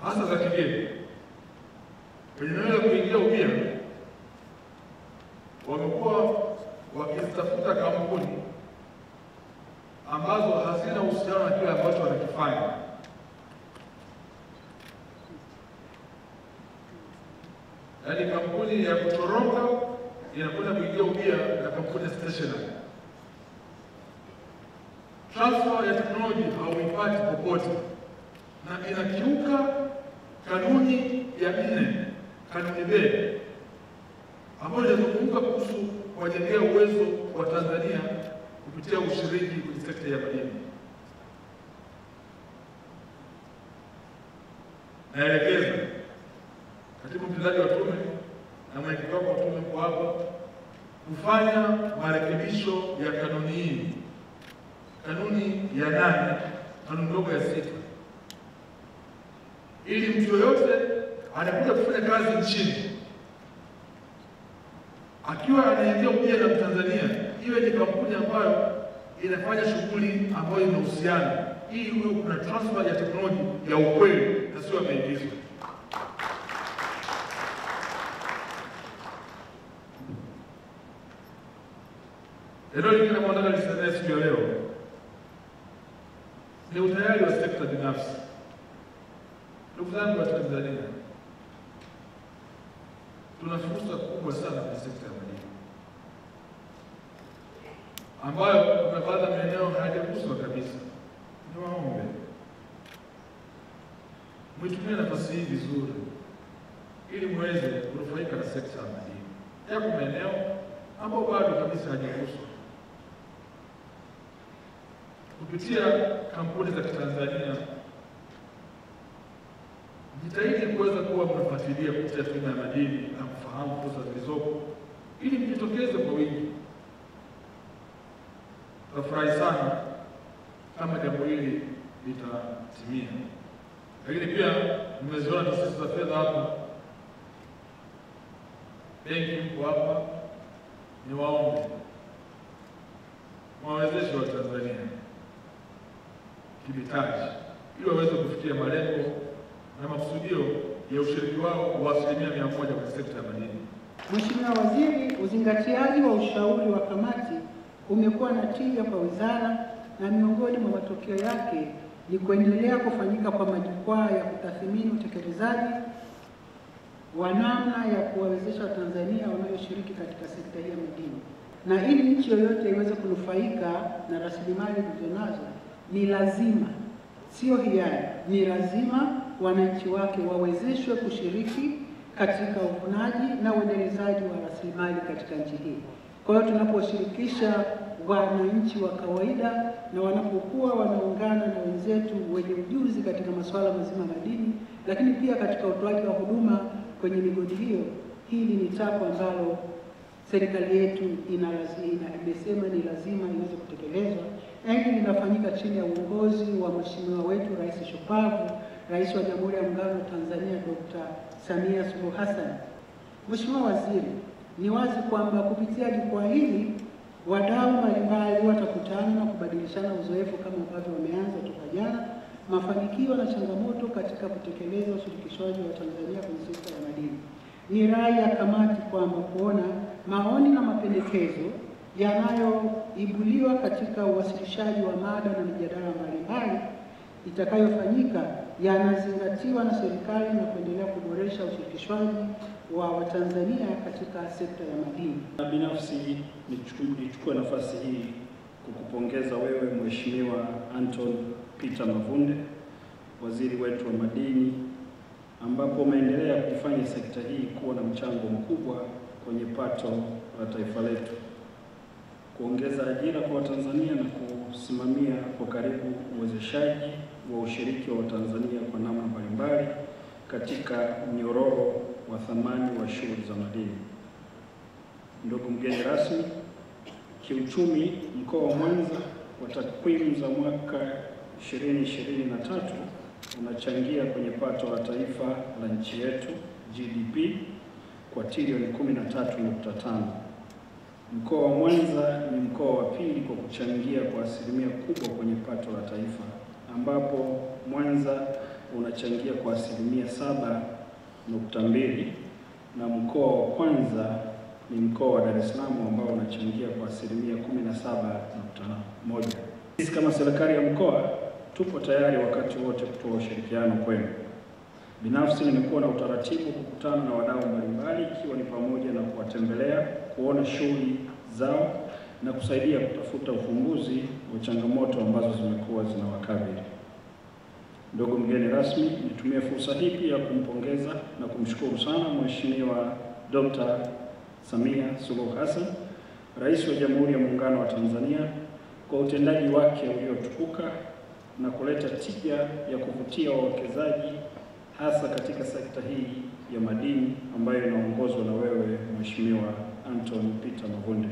hasa za kigeni kwenye eneo la kuingia ubia, wamekuwa wakitafuta kampuni ambazo hazina uhusiano na kile ambacho wanakifanya. Yaani kampuni ya kutoroka inakwenda kuingia ubia na kampuni ya stationary. Transfer ya teknolojia hauipati popote na inakiuka kanuni ya 4, kanuni B, ambayo inazungumza kuhusu kuwajengea uwezo wa Tanzania kupitia ushiriki kwenye sekta ya madini. Naelekeza katibu mtendaji wa tume na mwenyekiti wa tume kwa hapa kufanya marekebisho ya kanuni hii, kanuni ya 8, kanuni ndogo ya 6, ili mtu yoyote anakuja kufanya kazi nchini akiwa anaingia ubia na Mtanzania, iwe ni kampuni ambayo inafanya shughuli ambayo inahusiana, ili huyo kuna transfer ya teknolojia ya ukweli na sio maigizo. Eneo lingine ambalo nataka nisemee siku ya leo ni utayari wa sekta binafsi. Ndugu zangu wa Tanzania, tuna fursa kubwa sana kwenye sekta ya madini ambayo kuna baadhi ya maeneo hayajaguswa kabisa. Niwaombe mwitumie nafasi hii vizuri ili muweze kunufaika na sekta ya madini. Yako maeneo ambayo bado kabisa hayajaguswa. Kupitia kampuni za Kitanzania, jitahidi kuweza kuwa mnafuatilia kupitia tume ya madini na kufahamu fursa zilizopo ili mjitokeze kwa wingi. Tutafurahi sana kama jambo hili litatimia. Lakini pia mmeziona taasisi za fedha hapa, benki mko hapa, niwaombe mwawezeshe wa Tanzania kibitaji ili waweze kufikia malengo na makusudio ya ushiriki wao wa 100% kwenye sekta ya madini. Mheshimiwa Waziri, uzingatiaji wa ushauri wa kamati umekuwa na tija kwa wizara, na miongoni mwa matokeo yake ni kuendelea kufanyika kwa majukwaa ya kutathmini utekelezaji wa namna ya kuwawezesha Watanzania wanaoshiriki katika sekta hii ya madini. Na ili nchi yoyote iweze kunufaika na rasilimali zilizonazo, ni lazima, sio hiari, ni lazima wananchi wake wawezeshwe kushiriki katika uvunaji na uendelezaji wa rasilimali katika nchi hii. Kwa hiyo tunaposhirikisha wananchi wa kawaida na wanapokuwa wanaungana na wenzetu wenye ujuzi katika masuala mazima madini, lakini pia katika utoaji wa huduma kwenye migodi hiyo, hili ni tako ambalo serikali yetu imesema ni lazima iweze kutekelezwa, na hili linafanyika chini ya uongozi wa Mheshimiwa wetu Rais Shupavu, Rais wa Jamhuri ya Muungano wa Tanzania Dr. Samia Suluhu Hassan. Mheshimiwa Waziri, ni wazi kwamba kupitia jukwaa hili wadau mbalimbali watakutana na kubadilishana uzoefu kama ambavyo wameanza toka jana, mafanikio na changamoto katika kutekeleza ushirikishwaji wa Tanzania kwenye sekta ya madini. Ni rai ya kamati kwamba kuona maoni na mapendekezo yanayoibuliwa katika uwasilishaji wa mada na mijadala mbalimbali itakayofanyika yanazingatiwa na serikali na kuendelea kuboresha ushirikishwaji wa Watanzania katika sekta ya madini. Binafsi nichukue nafasi hii kukupongeza wewe Mheshimiwa Anton Peter Mavunde, waziri wetu wa madini, ambapo umeendelea kufanya sekta hii kuwa na mchango mkubwa kwenye pato la taifa letu, kuongeza ajira kwa Watanzania na kusimamia kwa karibu uwezeshaji wa ushiriki wa Watanzania kwa namna mbalimbali katika mnyororo wa thamani wa shughuli za madini. Ndugu mgeni rasmi, kiuchumi mkoa wa Mwanza kwa takwimu za mwaka 2023 unachangia kwenye pato la taifa la nchi yetu GDP kwa trilioni 13.5. Mkoa wa Mwanza ni mkoa wa pili kwa kuchangia kwa asilimia kubwa kwenye pato la taifa, ambapo Mwanza unachangia kwa 7.2 na mkoa wa kwanza ni mkoa wa Dar es Salaam ambao unachangia kwa 17.1. Sisi kama serikali ya mkoa tupo tayari wakati wote kutoa ushirikiano kwenu. Binafsi nimekuwa na utaratibu kukutana na wadau mbalimbali, ikiwa ni pamoja na kuwatembelea, kuona shughuli zao na kusaidia kutafuta ufumbuzi wa changamoto ambazo zimekuwa zinawakabili. Ndugu mgeni rasmi, nitumie fursa hii pia kumpongeza na kumshukuru sana Mheshimiwa Dr. Samia Suluhu Hassan, Rais wa Jamhuri ya Muungano wa Tanzania, kwa utendaji wake uliotukuka na kuleta tija ya kuvutia wawekezaji hasa katika sekta hii ya madini ambayo inaongozwa na wewe Mheshimiwa Anton Peter Mavunde.